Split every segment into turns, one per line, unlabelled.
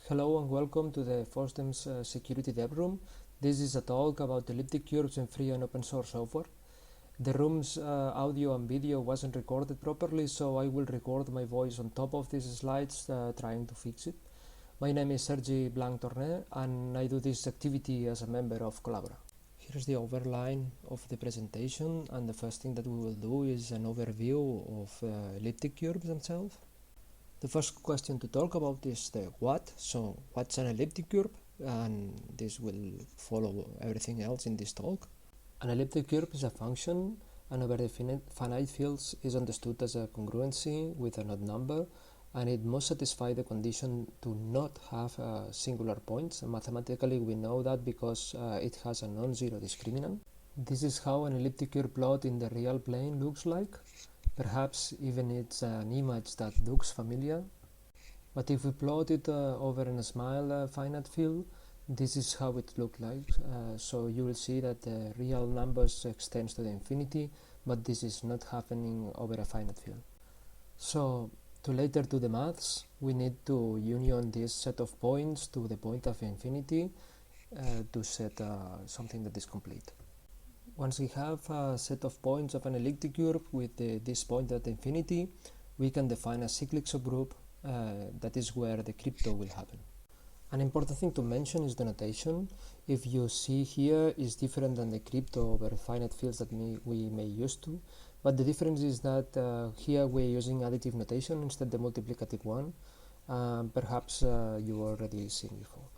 Hello and welcome to the FOSDEM's Security Dev Room. This is a talk about elliptic curves in free and open source software. The room's audio and video wasn't recorded properly, so I will record my voice on top of these slides trying to fix it. My name is Sergi Blanch-Torné and I do this activity as a member of Collabora. Here's the overline of the presentation, and the first thing that we will do is an overview of elliptic curves themselves. The first question to talk about is the what. So what's an elliptic curve? And this will follow everything else in this talk. An elliptic curve is a function, and over the finite fields is understood as a congruency with an odd number, and it must satisfy the condition to not have singular points. And mathematically we know that because it has a non-zero discriminant. This is how an elliptic curve plot in the real plane looks like. Perhaps even it's an image that looks familiar. But if we plot it over a small finite field, this is how it looks like. So you will see that the real numbers extends to the infinity, but this is not happening over a finite field. So to later do the maths, we need to union this set of points to the point of infinity to set something that is complete. Once we have a set of points of an elliptic curve with this point at infinity, we can define a cyclic subgroup that is where the crypto will happen. An important thing to mention is the notation. If you see here is different than the crypto over finite fields that we may use to, but the difference is that here we're using additive notation instead of the multiplicative one. Perhaps you already seen before.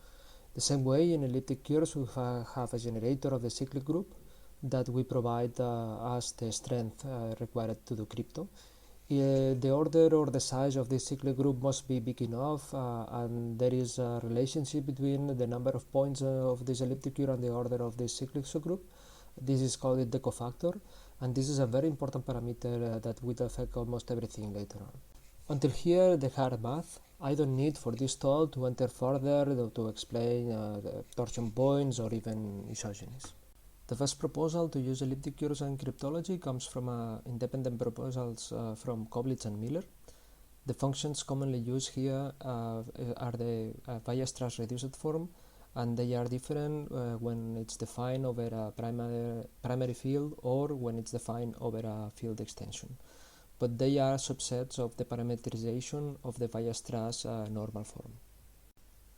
The same way in elliptic curves we have a generator of the cyclic group that we provide as the strength required to do crypto. The order or the size of this cyclic group must be big enough, and there is a relationship between the number of points of this elliptic curve and the order of this cyclic subgroup. This is called the cofactor, and this is a very important parameter that will affect almost everything later on. Until here, the hard math. I don't need for this talk to enter further to explain the torsion points or even isogenies. The first proposal to use elliptic curves in cryptology comes from independent proposals from Koblitz and Miller. The functions commonly used here are the Weierstrass reduced form, and they are different when it's defined over a primary field or when it's defined over a field extension. But they are subsets of the parameterization of the Weierstrass normal form.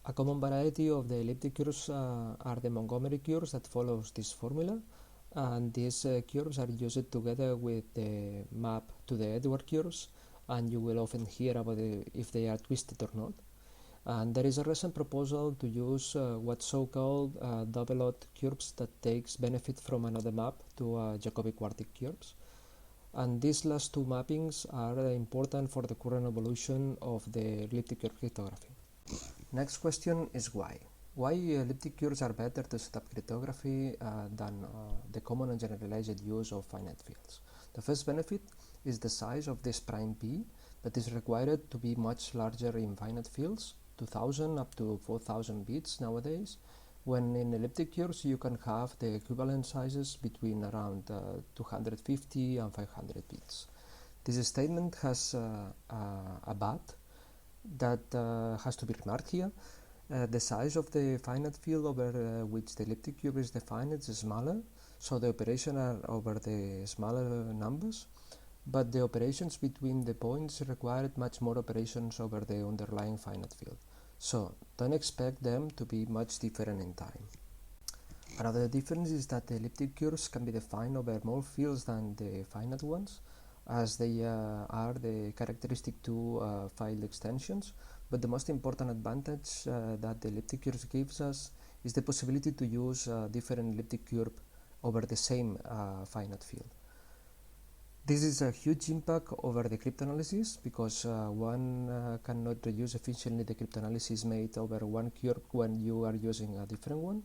A common variety of the elliptic curves are the Montgomery curves that follows this formula, and these curves are used together with the map to the Edward curves, and you will often hear about if they are twisted or not. And there is a recent proposal to use what's so-called double-odd curves that takes benefit from another map to Jacobi Quartic curves. And these last two mappings are important for the current evolution of the elliptic curve cryptography. Next question is why. Why elliptic curves are better to set up cryptography than the common and generalized use of finite fields. The first benefit is the size of this prime P that is required to be much larger in finite fields, 2000 up to 4000 bits nowadays, when in elliptic curves you can have the equivalent sizes between around 250 and 500 bits. This statement has a but that has to be remarked here. The size of the finite field over which the elliptic curve is defined is smaller, so the operations are over the smaller numbers, but the operations between the points required much more operations over the underlying finite field. So don't expect them to be much different in time. Another difference is that the elliptic curves can be defined over more fields than the finite ones, as they are the characteristic two file extensions, but the most important advantage that the elliptic curves gives us is the possibility to use different elliptic curve over the same finite field. This is a huge impact over the cryptanalysis because one cannot reuse efficiently the cryptanalysis made over one curve when you are using a different one.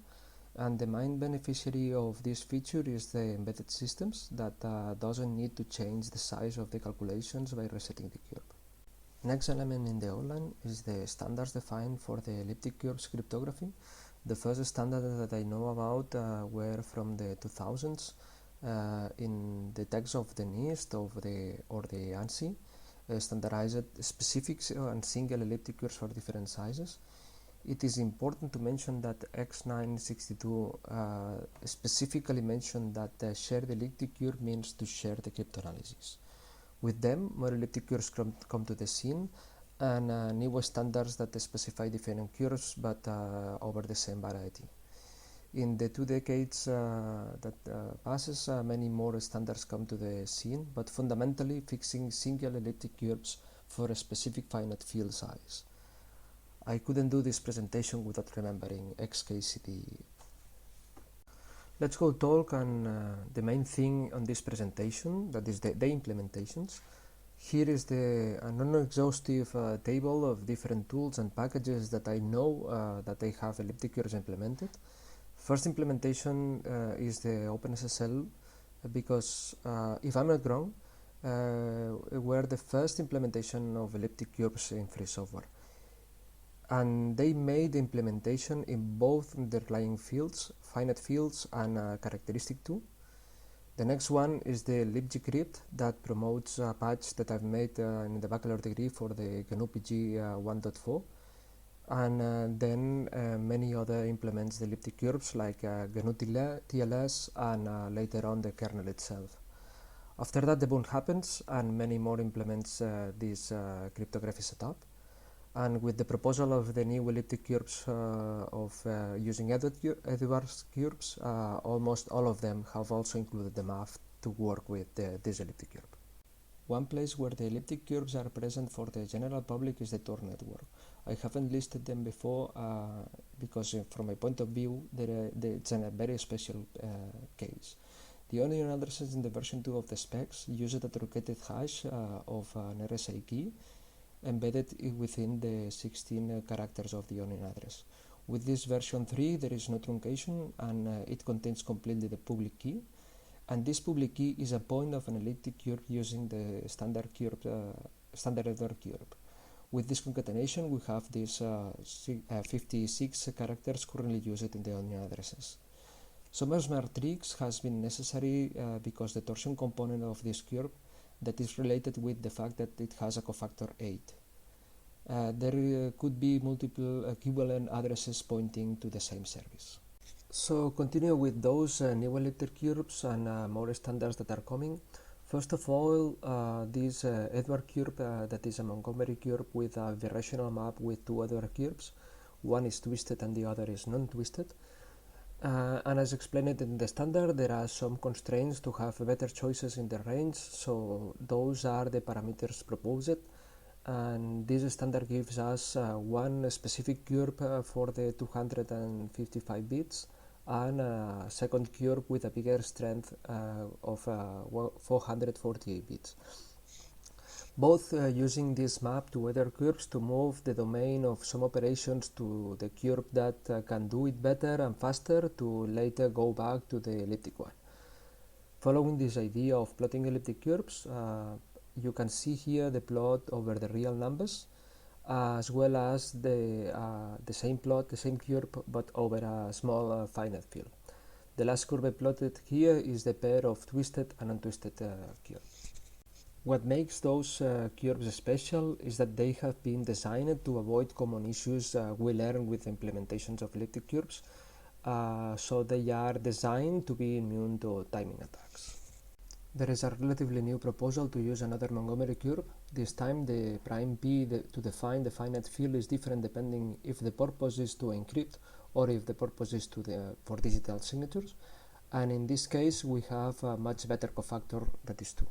And the main beneficiary of this feature is the embedded systems that doesn't need to change the size of the calculations by resetting the curve. Next element in the outline is the standards defined for the elliptic curves cryptography. The first standard that I know about were from the 2000s in the text of the NIST or the ANSI, standardized specific and single elliptic curves for different sizes. It is important to mention that X962 specifically mentioned that shared elliptic curve means to share the cryptanalysis. With them, more elliptic curves come to the scene, and new standards that specify different curves but over the same variety. In the 2 decades that passes, many more standards come to the scene, but fundamentally fixing single elliptic curves for a specific finite field size. I couldn't do this presentation without remembering XKCD. Let's go talk on the main thing on this presentation, that is the implementations. Here is the non-exhaustive table of different tools and packages that I know that they have elliptic curves implemented. First implementation is the OpenSSL, because if I'm not wrong, were the first implementation of elliptic curves in free software. And they made the implementation in both underlying fields, finite fields and characteristic too. The next one is the Libgcrypt that promotes a patch that I've made in the bachelor degree for the GnuPG 1.4. And then many other implements the elliptic curves like GNU-TLS and later on the kernel itself. After that, the boom happens and many more implements this cryptography setup. And with the proposal of the new elliptic curves using Edwards curves, almost all of them have also included the math to work with this elliptic curve. One place where the elliptic curves are present for the general public is the Tor network. I haven't listed them before because from my point of view, it's a very special case. The onion addresses in the version 2 of the specs use a truncated hash of an RSA key embedded within the 16 characters of the onion address. With this version 3, there is no truncation and it contains completely the public key. And this public key is a point of an elliptic curve using the standard Edward curve. With this concatenation, we have these 56 characters currently used in the onion addresses. Some smart tricks has been necessary because the torsion component of this curve that is related with the fact that it has a cofactor 8. There could be multiple equivalent addresses pointing to the same service. So continue with those new elliptic curves and more standards that are coming. First of all, this Edward curve that is a Montgomery curve with a birational map with two Edward curves. One is twisted and the other is non-twisted. And as explained in the standard, there are some constraints to have better choices in the range, so those are the parameters proposed. And this standard gives us one specific curve for the 255 bits and a second curve with a bigger strength of 448 bits. Both using this map to other curves to move the domain of some operations to the curve that can do it better and faster to later go back to the elliptic one. Following this idea of plotting elliptic curves, you can see here the plot over the real numbers, as well as the same plot, the same curve, but over a small finite field. The last curve I plotted here is the pair of twisted and untwisted curves. What makes those curves special is that they have been designed to avoid common issues we learn with implementations of elliptic curves, so they are designed to be immune to timing attacks. There is a relatively new proposal to use another Montgomery curve. This time the prime p to define the finite field is different depending if the purpose is to encrypt or if the purpose is for digital signatures, and in this case we have a much better cofactor, that is 2.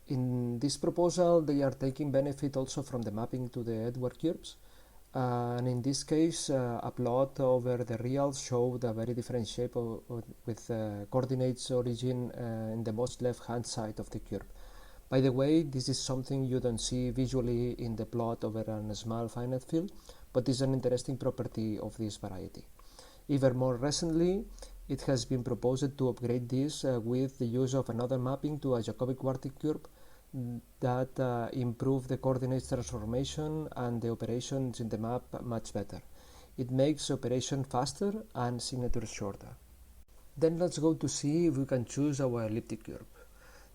In this proposal, they are taking benefit also from the mapping to the Edward curves, and in this case, a plot over the reals showed a very different shape with coordinates origin in the most left-hand side of the curve. By the way, this is something you don't see visually in the plot over a small finite field, but is an interesting property of this variety. Even more recently, it has been proposed to upgrade this with the use of another mapping to a Jacobi Quartic curve that improve the coordinates transformation and the operations in the map much better. It makes operation faster and signatures shorter. Then let's go to see if we can choose our elliptic curve.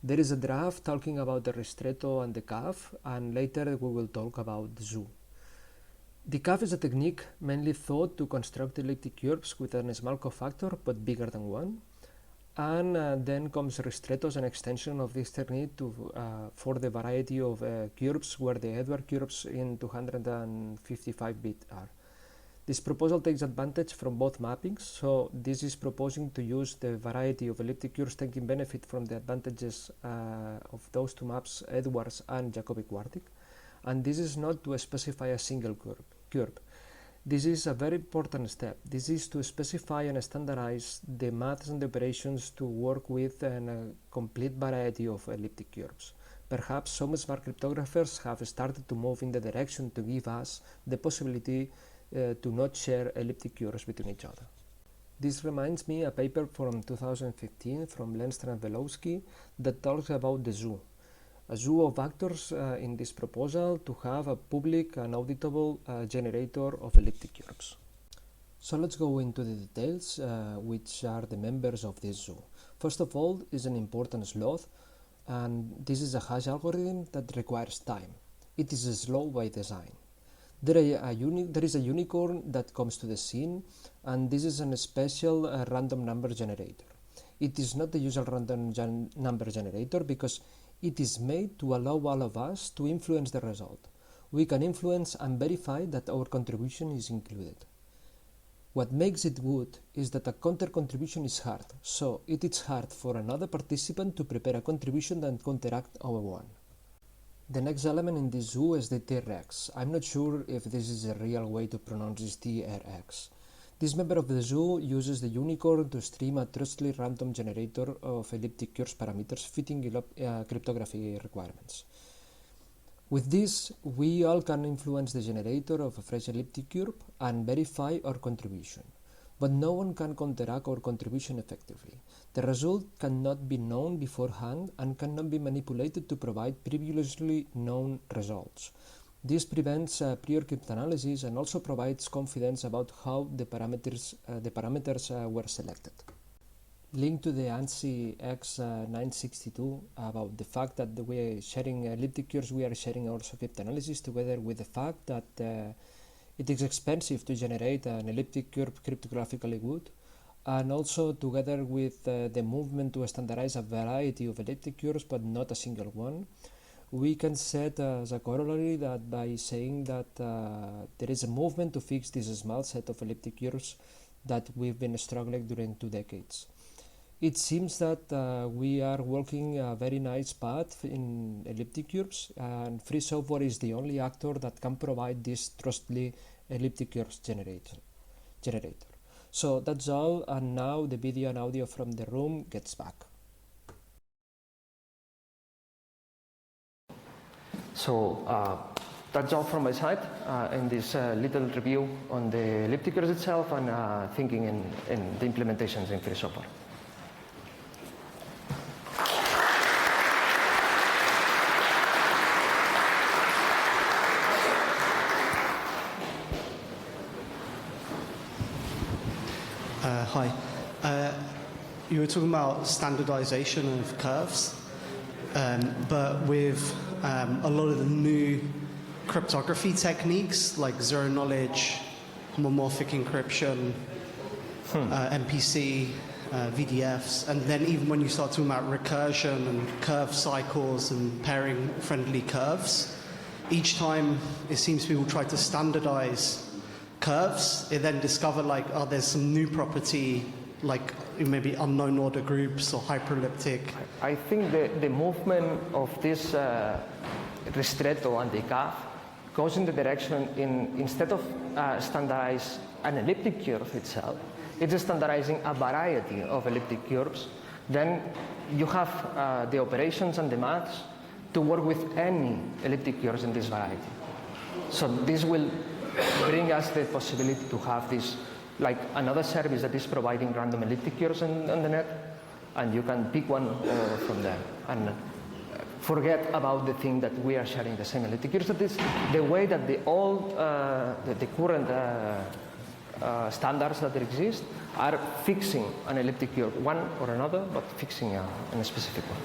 There is a draft talking about the ristretto and the caf, and later we will talk about the zoo. Decaf is a technique mainly thought to construct elliptic cubes with a small cofactor but bigger than one. And then comes Ristretto's an extension of this technique for the variety of cubes where the Edward cubes in 255-bit are. This proposal takes advantage from both mappings, so this is proposing to use the variety of elliptic cubes taking benefit from the advantages of those two maps, Edwards and Jacobi Quartic, and this is not to specify a single curve. This is a very important step. This is to specify and standardize the maths and the operations to work with a complete variety of elliptic cubes. Perhaps some smart cryptographers have started to move in the direction to give us the possibility to not share elliptic cubes between each other. This reminds me a paper from 2015 from Lenstra and Velowski that talks about the zoo. A zoo of actors in this proposal to have a public and auditable generator of elliptic cubes. So let's go into the details, which are the members of this zoo. First of all is an important sloth, and this is a hash algorithm that requires time. It is slow by design. There is a unicorn that comes to the scene, and this is a special random number generator. It is not the usual random number generator because it is made to allow all of us to influence the result. We can influence and verify that our contribution is included. What makes it good is that a counter contribution is hard, so it is hard for another participant to prepare a contribution that counteract our one. The next element in this zoo is the TRX. I'm not sure if this is a real way to pronounce this TRX. This member of the zoo uses the unicorn to stream a trustly random generator of elliptic cubes parameters fitting cryptography requirements. With this, we all can influence the generator of a fresh elliptic cube and verify our contribution, but no one can counteract our contribution effectively. The result cannot be known beforehand and cannot be manipulated to provide previously known results. This prevents prior cryptanalysis and also provides confidence about how the parameters were selected. Linked to the ANSI X962 about the fact that we are sharing elliptic cubes, we are sharing also cryptanalysis together with the fact that it is expensive to generate an elliptic cube cryptographically good, and also together with the movement to standardize a variety of elliptic cubes but not a single one. We can set as a corollary that by saying that there is a movement to fix this small set of elliptic cubes that we've been struggling during 2 decades. It seems that we are walking a very nice path in elliptic cubes, and free software is the only actor that can provide this trustly elliptic cubes generator. So that's all, and now the video and audio from the room gets back. So that's all from my side in this little review on the elliptic cubes itself and thinking in the implementations in free software.
Hi. You were talking about standardization of curves, but with a lot of the new cryptography techniques like zero knowledge, homomorphic encryption, MPC, VDFs, and then even when you start talking about recursion and curve cycles and pairing friendly curves, each time it seems people try to standardize curves, they then discover like, oh, there's some new property, like maybe unknown order groups or hyperelliptic.
I think the movement of this Ristretto and Decaf goes in the direction instead of standardize an elliptic curve itself, it's standardizing a variety of elliptic curves. Then you have the operations and the maths to work with any elliptic curves in this variety. So this will bring us the possibility to have this, like another service that is providing random elliptic curves on the net, and you can pick one from there and forget about the thing that we are sharing the same elliptic curves. That is the way that the current standards that exist are fixing an elliptic curve, one or another, but fixing a specific one.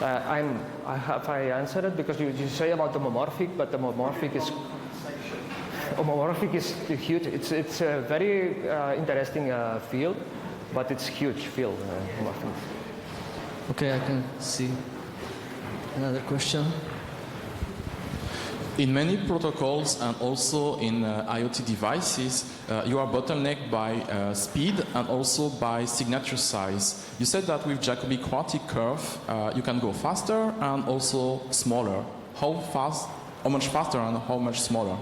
I answered it because you say about homomorphic, but homomorphic is homomorphic is huge. It's a very interesting field, but it's huge field.
Okay, I can see another question.
In many protocols and also in IoT devices, you are bottlenecked by speed and also by signature size. You said that with Jacobi Quartic curve, you can go faster and also smaller. How fast, how much faster and how much smaller?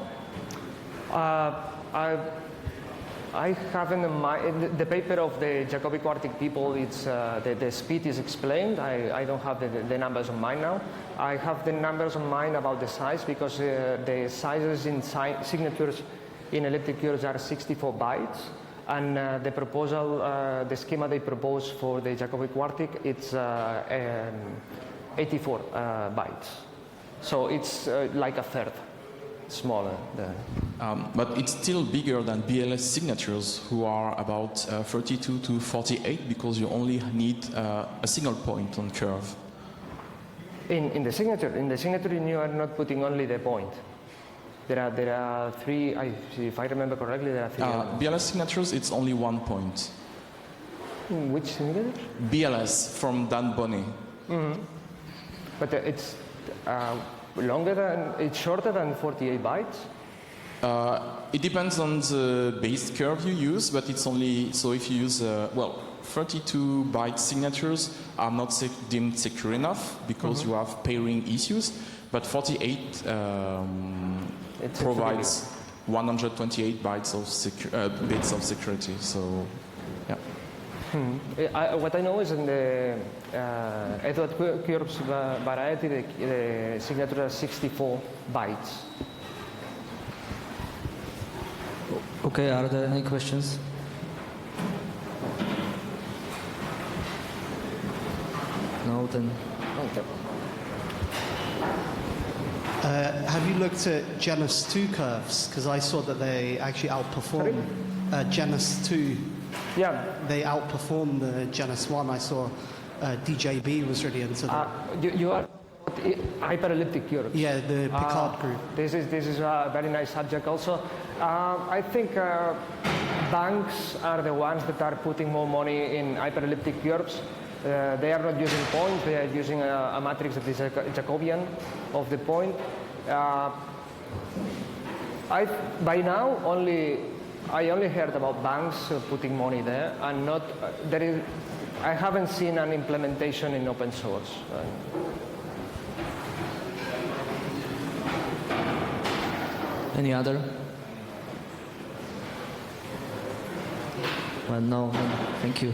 I have in mind, the paper of the Jacobi Quartic people, it's, the speed is explained. I don't have the numbers on mind now. I have the numbers on mind about the size because the sizes in signatures in elliptic curves are 64 bytes. And the proposal, the schema they propose for the Jacobi Quartic, it's 84 bytes. So it's like a third smaller.
But it's still bigger than BLS signatures, who are about 32 to 48, because you only need a single point on curve.
In the signature, you are not putting only the point. There are three. If I remember correctly, there are three.
BLS signatures, it's only 1 point.
Which signature?
BLS from Dan Bonnet.
Mm-hmm. But it's longer than, it's shorter than 48 bytes.
It depends on the base curve you use, but it's only, so if you use, 32 byte signatures are not deemed secure enough because you have pairing issues, but 48 provides 128 bytes of bits of security. So, yeah.
What I know is in the Edward curves variety, the signature is 64 bytes.
Okay, are there any questions? No, then.
Okay.
Have you looked at Genus 2 curves? Because I saw that they actually outperform Genus 2.
Yeah.
They outperform the Genus 1. I saw DJB was really into that.
You are hyperelliptic curves.
Yeah, the Picard group.
This is a very nice subject also. I think banks are the ones that are putting more money in hyperelliptic curves. They are not using points, they are using a matrix that is a Jacobian of the point. By now, I only heard about banks putting money there, and not I haven't seen an implementation in open source.
Any other? Well, no, thank you.